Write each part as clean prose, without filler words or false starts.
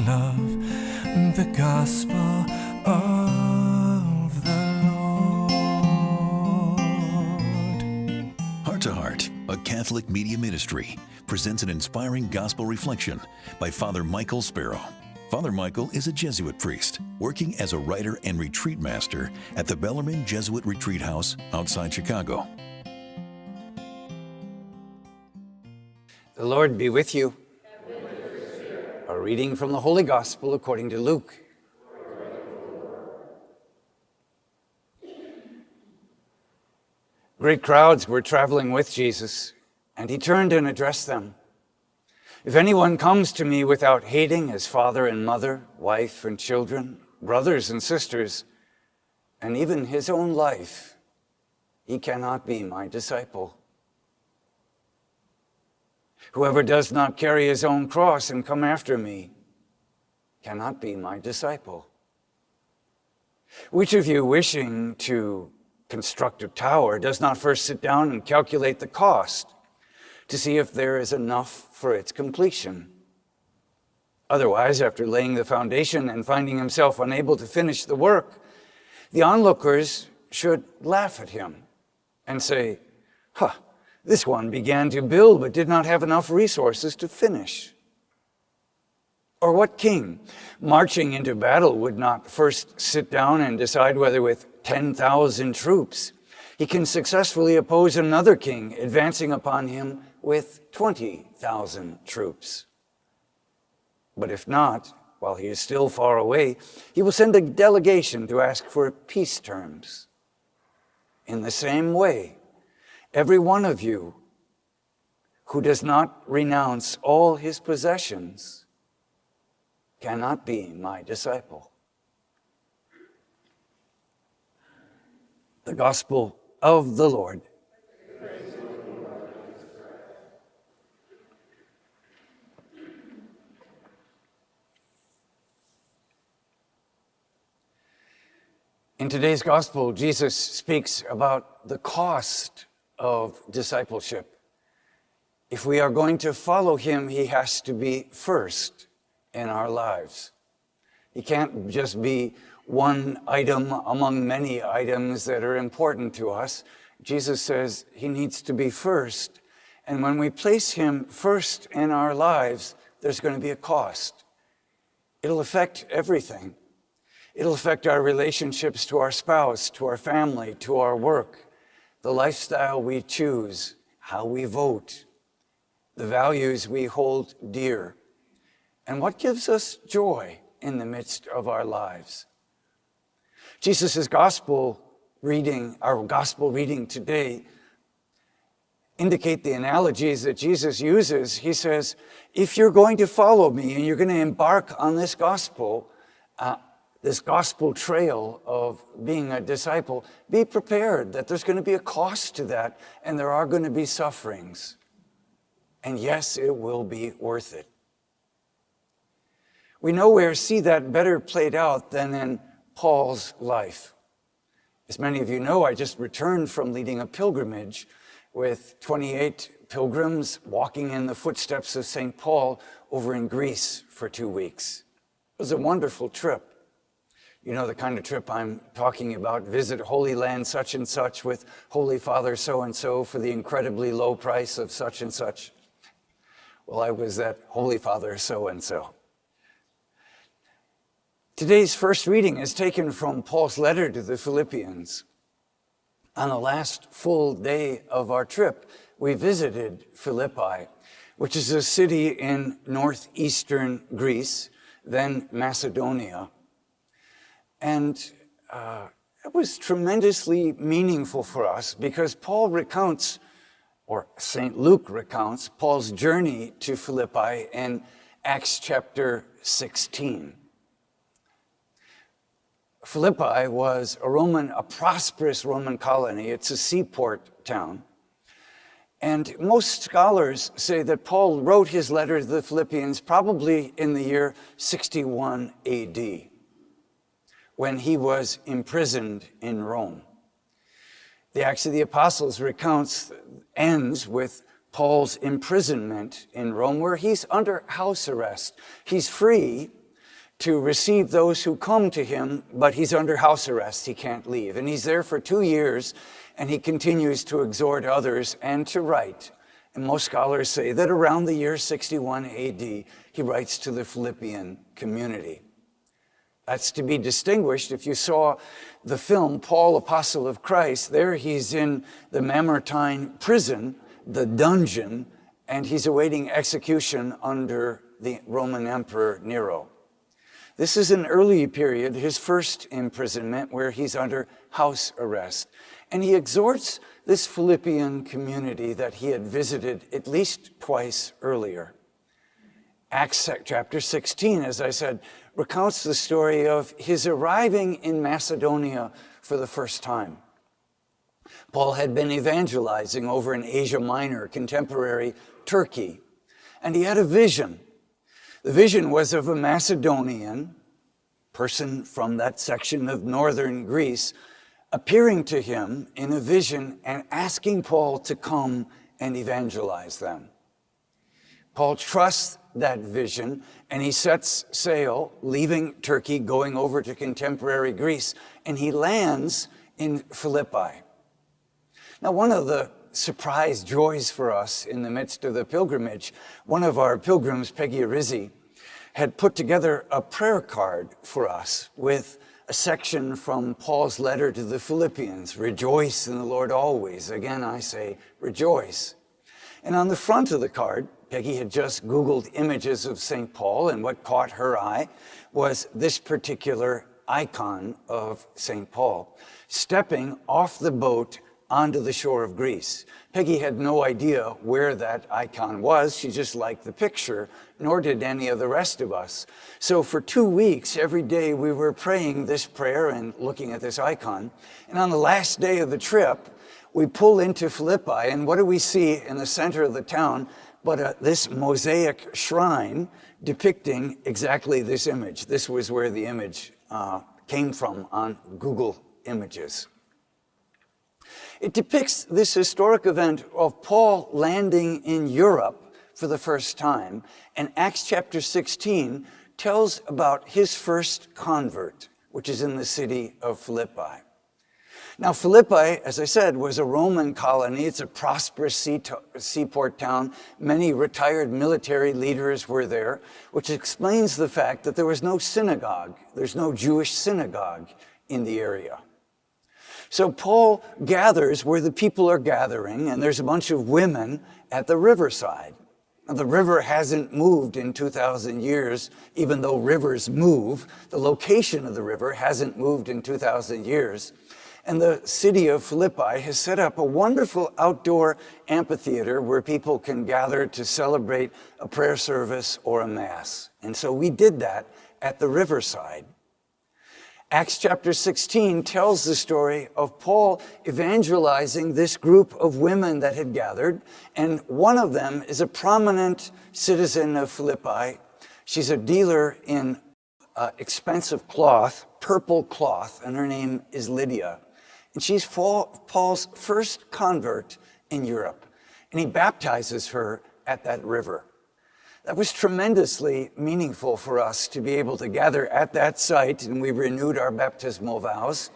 love the gospel of the Lord. Heart to Heart, a Catholic media ministry, presents an inspiring gospel reflection by Father Michael Sparrow. Father Michael is a Jesuit priest working as a writer and retreat master at the Bellarmine Jesuit Retreat House outside Chicago. The Lord be with you. A reading from the Holy Gospel according to Luke. Great crowds were traveling with Jesus, and he turned and addressed them. If anyone comes to me without hating his father and mother, wife and children, brothers and sisters, and even his own life, he cannot be my disciple. Whoever does not carry his own cross and come after me cannot be my disciple. Which of you, wishing to construct a tower, does not first sit down and calculate the cost to see if there is enough for its completion? Otherwise, after laying the foundation and finding himself unable to finish the work, the onlookers should laugh at him and say, this one began to build but did not have enough resources to finish. Or what king, marching into battle, would not first sit down and decide whether with 10,000 troops he can successfully oppose another king advancing upon him with 20,000 troops? But if not, while he is still far away, he will send a delegation to ask for peace terms. In the same way, every one of you who does not renounce all his possessions cannot be my disciple. The Gospel of the Lord. In today's Gospel, Jesus speaks about the cost of discipleship. If we are going to follow him, he has to be first in our lives. He can't just be one item among many items that are important to us. Jesus says he needs to be first. And when we place him first in our lives, there's going to be a cost. It'll affect everything. It'll affect our relationships to our spouse, to our family, to our work, the lifestyle we choose, how we vote, the values we hold dear, and what gives us joy in the midst of our lives. Jesus' gospel reading, our gospel reading today, indicate the analogies that Jesus uses. He says, if you're going to follow me and you're going to embark on this gospel trail of being a disciple, be prepared that there's going to be a cost to that, and there are going to be sufferings. And yes, it will be worth it. We nowhere see that better played out than in Paul's life. As many of you know, I just returned from leading a pilgrimage with 28 pilgrims walking in the footsteps of St. Paul over in Greece for 2 weeks. It was a wonderful trip. You know the kind of trip I'm talking about. Visit Holy Land such and such with Holy Father so-and-so for the incredibly low price of such and such. Well, I was that Holy Father so-and-so. Today's first reading is taken from Paul's letter to the Philippians. On the last full day of our trip, we visited Philippi, which is a city in northeastern Greece, then Macedonia. And it was tremendously meaningful for us because Paul recounts, or St. Luke recounts, Paul's journey to Philippi in Acts chapter 16. Philippi was a prosperous Roman colony. It's a seaport town. And most scholars say that Paul wrote his letter to the Philippians probably in the year 61 AD, when he was imprisoned in Rome. The Acts of the Apostles ends with Paul's imprisonment in Rome, where he's under house arrest. He's free, to receive those who come to him, but he's under house arrest. He can't leave. And he's there for 2 years, and he continues to exhort others and to write. And most scholars say that around the year 61 AD, he writes to the Philippian community. That's to be distinguished. If you saw the film, Paul, Apostle of Christ, there he's in the Mamertine prison, the dungeon, and he's awaiting execution under the Roman Emperor Nero. This is an early period, his first imprisonment, where he's under house arrest. And he exhorts this Philippian community that he had visited at least twice earlier. Acts chapter 16, as I said, recounts the story of his arriving in Macedonia for the first time. Paul had been evangelizing over in Asia Minor, contemporary Turkey, and he had a vision. The vision was of a Macedonian person from that section of northern Greece appearing to him in a vision and asking Paul to come and evangelize them. Paul trusts that vision, and he sets sail, leaving Turkey, going over to contemporary Greece, and he lands in Philippi. Now, one of the surprise joys for us in the midst of the pilgrimage, one of our pilgrims, Peggy Rizzi, had put together a prayer card for us with a section from Paul's letter to the Philippians, "Rejoice in the Lord always. Again, I say, rejoice." And on the front of the card, Peggy had just Googled images of St. Paul, and what caught her eye was this particular icon of St. Paul, stepping off the boat onto the shore of Greece. Peggy had no idea where that icon was. She just liked the picture, nor did any of the rest of us. So for 2 weeks, every day we were praying this prayer and looking at this icon. And on the last day of the trip, we pull into Philippi, and what do we see in the center of the town but this mosaic shrine depicting exactly this image. This was where the image came from on Google Images. It depicts this historic event of Paul landing in Europe for the first time, and Acts chapter 16 tells about his first convert, which is in the city of Philippi. Now, Philippi, as I said, was a Roman colony. It's a prosperous seaport town. Many retired military leaders were there, which explains the fact that there was no synagogue. There's no Jewish synagogue in the area. So Paul gathers where the people are gathering, and there's a bunch of women at the riverside. Now, the river hasn't moved in 2,000 years, even though rivers move. The location of the river hasn't moved in 2,000 years. And the city of Philippi has set up a wonderful outdoor amphitheater where people can gather to celebrate a prayer service or a mass. And so we did that at the riverside. Acts chapter 16 tells the story of Paul evangelizing this group of women that had gathered, and one of them is a prominent citizen of Philippi. She's a dealer in expensive cloth, purple cloth, and her name is Lydia. And she's Paul's first convert in Europe, and he baptizes her at that river. That was tremendously meaningful for us to be able to gather at that site, and we renewed our baptismal vows.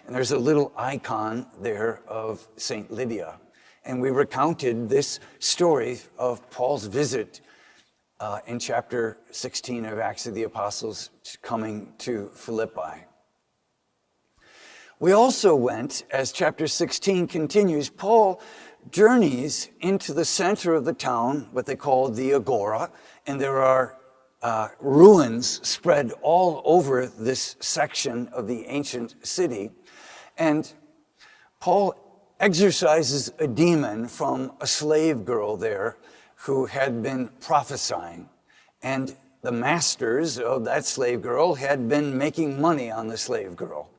And there's a little icon there of St. Lydia. And we recounted this story of Paul's visit in chapter 16 of Acts of the Apostles coming to Philippi. We also went, as chapter 16 continues, Paul journeys into the center of the town, what they call the Agora, and there are ruins spread all over this section of the ancient city. And Paul exorcises a demon from a slave girl there who had been prophesying. And the masters of that slave girl had been making money on the slave girl.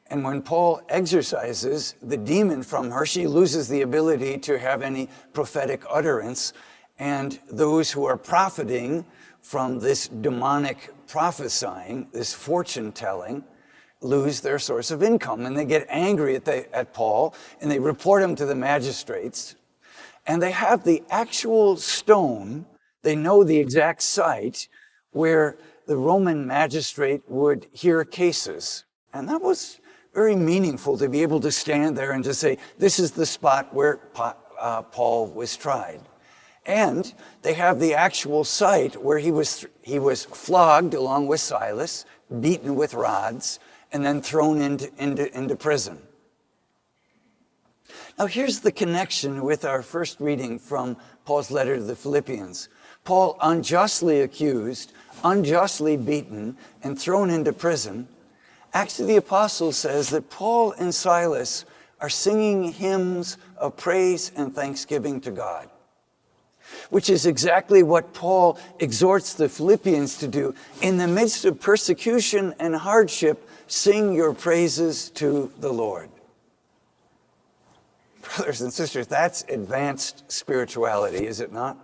And when Paul exorcises the demon from her, she loses the ability to have any prophetic utterance. And those who are profiting from this demonic prophesying, this fortune telling, lose their source of income. And they get angry at Paul, and they report him to the magistrates. And they have the actual stone, they know the exact site where the Roman magistrate would hear cases. And that was very meaningful to be able to stand there and to say, this is the spot where Paul was tried. And they have the actual site where he was flogged along with Silas, beaten with rods, and then thrown into prison. Now here's the connection with our first reading from Paul's letter to the Philippians. Paul, unjustly accused, unjustly beaten, and thrown into prison. Acts of the Apostles says that Paul and Silas are singing hymns of praise and thanksgiving to God, which is exactly what Paul exhorts the Philippians to do. In the midst of persecution and hardship, sing your praises to the Lord. Brothers and sisters, that's advanced spirituality, is it not?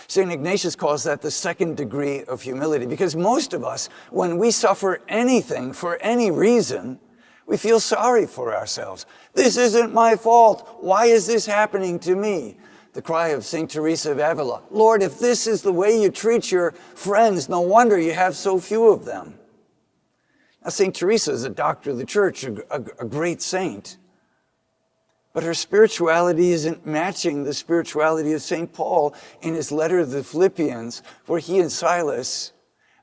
St. Ignatius calls that the second degree of humility, because most of us, when we suffer anything for any reason, we feel sorry for ourselves. This isn't my fault. Why is this happening to me? The cry of St. Teresa of Avila, Lord, if this is the way you treat your friends, no wonder you have so few of them. Now, St. Teresa is a doctor of the church, a great saint. But her spirituality isn't matching the spirituality of St. Paul in his letter to the Philippians, where he and Silas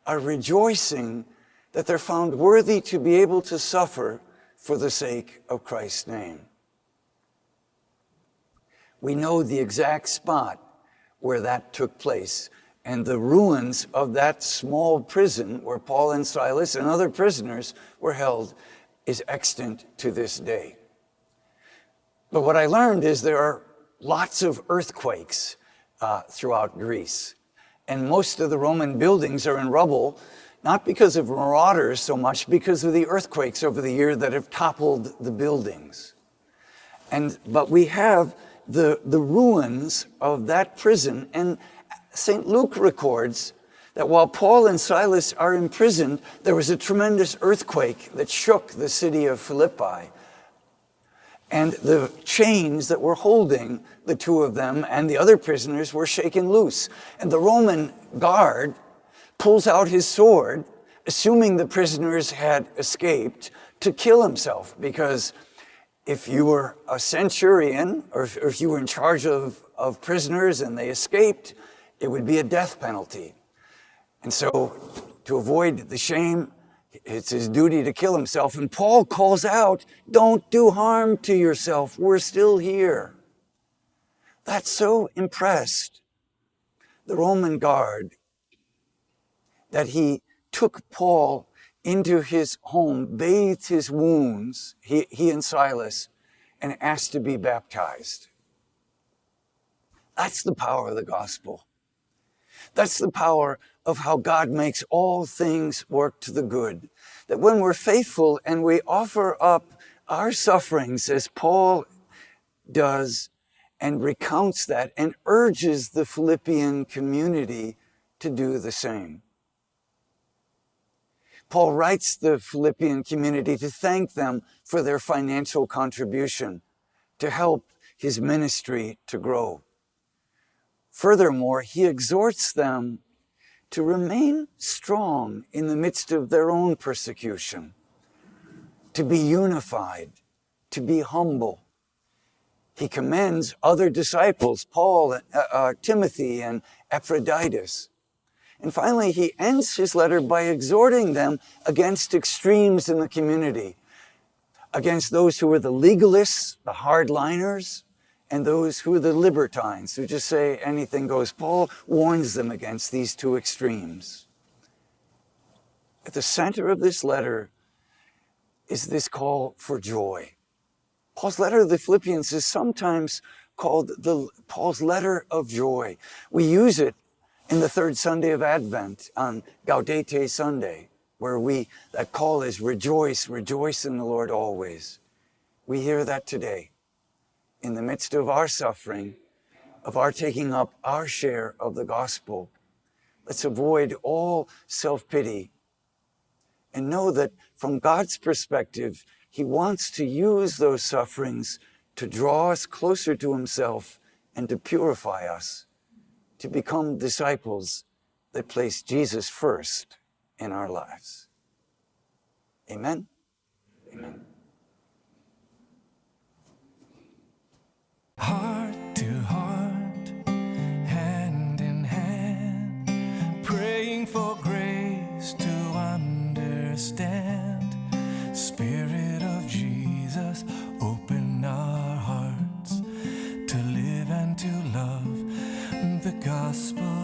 are rejoicing that they're found worthy to be able to suffer for the sake of Christ's name. We know the exact spot where that took place, and the ruins of that small prison where Paul and Silas and other prisoners were held is extant to this day. But what I learned is there are lots of earthquakes throughout Greece. And most of the Roman buildings are in rubble, not because of marauders so much, because of the earthquakes over the year that have toppled the buildings. But we have the ruins of that prison. And St. Luke records that while Paul and Silas are imprisoned, there was a tremendous earthquake that shook the city of Philippi. And the chains that were holding the two of them and the other prisoners were shaken loose. And the Roman guard pulls out his sword, assuming the prisoners had escaped, to kill himself. Because if you were a centurion, or if you were in charge of prisoners and they escaped, it would be a death penalty. And so, to avoid the shame, it's his duty to kill himself. And Paul calls out, don't do harm to yourself. We're still here. That so impressed the Roman guard that he took Paul into his home, bathed his wounds, he and Silas, and asked to be baptized. That's the power of the gospel. That's the power of how God makes all things work to the good. That when we're faithful and we offer up our sufferings, as Paul does, and recounts that and urges the Philippian community to do the same. Paul writes the Philippian community to thank them for their financial contribution to help his ministry to grow. Furthermore, he exhorts them to remain strong in the midst of their own persecution, to be unified, to be humble. He commends other disciples, Paul, Timothy, and Epaphroditus. And finally, he ends his letter by exhorting them against extremes in the community, against those who are the legalists, the hardliners, and those who are the libertines, who just say anything goes. Paul warns them against these two extremes. At the center of this letter is this call for joy. Paul's letter to the Philippians is sometimes called Paul's letter of joy. We use it in the third Sunday of Advent on Gaudete Sunday, where that call is rejoice, rejoice in the Lord always. We hear that today. In the midst of our suffering, of our taking up our share of the gospel, let's avoid all self-pity and know that from God's perspective, he wants to use those sufferings to draw us closer to himself and to purify us, to become disciples that place Jesus first in our lives. Amen? Amen. Heart to heart, hand in hand, praying for grace to understand. Spirit of Jesus, open our hearts to live and to love the gospel